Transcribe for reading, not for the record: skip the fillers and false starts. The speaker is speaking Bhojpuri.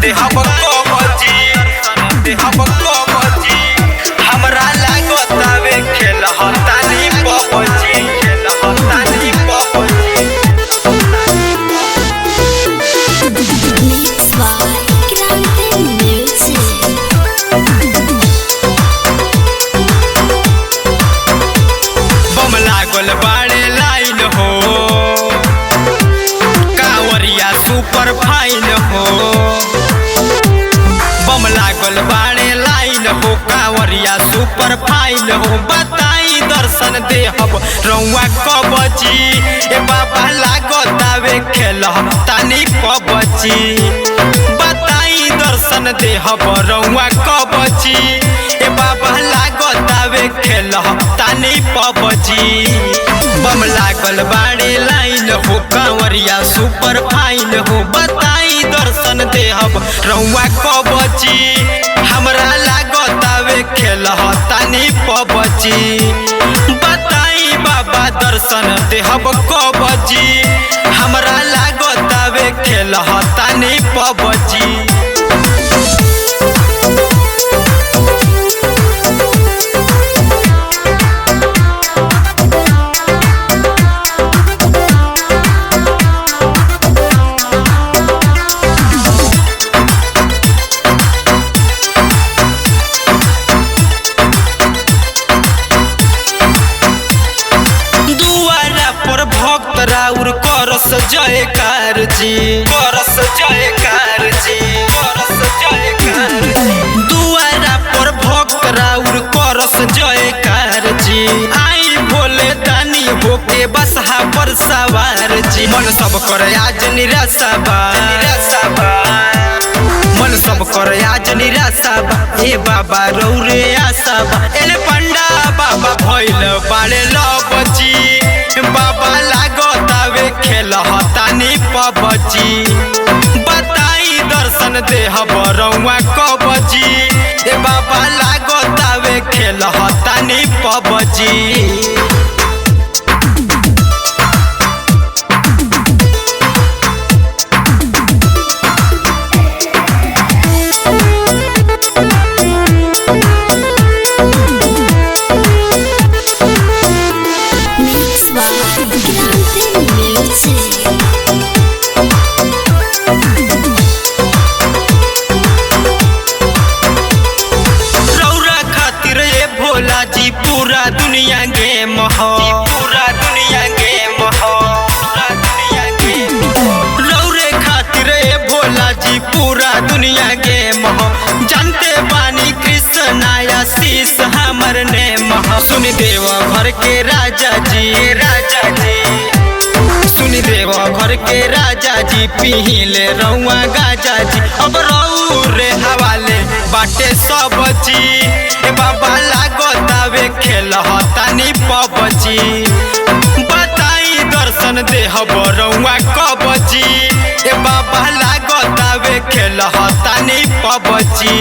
देहब कबजी देहब कबजी हमरा लागतावे खेलहतानी पबजी खेलहतानी PUBG. Mix by Grande Music. बम लागल बाड़े लाइन हो कांवरिया सुपर फाइन हो। बम लागल बाड़े लाइन हो कांवरिया सुपर फाइन हो। बताई दर्शन देहब रउआ कबजी ए बाबा लागतावे खेलहतानी पबजी। बताई दर्शन देहब रउआ कबजी ए बाबा लागतावे खेलहतानी पबजी। बम लागल बाड़े लाइन हो कांवरिया सुपर फाइन हो। बताई दर्शन देहब रउआ कबजी हमरा लागतावे खेलहतानी पबजी। बताई बाबा दर्शन देहब कबजी हमरा लागतावे खेलहतानी पबजी। राउर करस जयकार जी करस जयकार जी करस जयकार जी। दुआरा पर भक्त राउर करस जयकार जी। आई भोले दानी होके बसहा पर सवार जी। मन सब कर आज निराशा बा मन सब कर आज निराशा बा ए बाबा रौरे आशा बा। एले पंडा बाबा भइल बाड़े लबजी बाबा लागतावे खेलहतानी पबजी। बताई दर्शन देहब रउआ कबजी ए बाबा लागतावे खेलहतानी PUBG. Mix by Grande Music. रौरा खातिर ए भोला जी पूरा दुनिया गेम हो पूरा दुनिया गेम हो पूरा दुनिया गेम हो। रौरे खातिर ए भोला जी पूरा दुनिया गेम हो। जानते बानी कृष्ण आशीष हमर नेम हो। सुन देव घर के राजा जी सुन देव घर के राजा जी पीले रउआ गाजा जी। अब रौरे हवाले बाटे सबजी ए बाबा लागतावे खेलहतानी पबजी। बताई दर्शन देहब रउआ कबजी ए बाबा लागतावे खेलहतानी पबजी।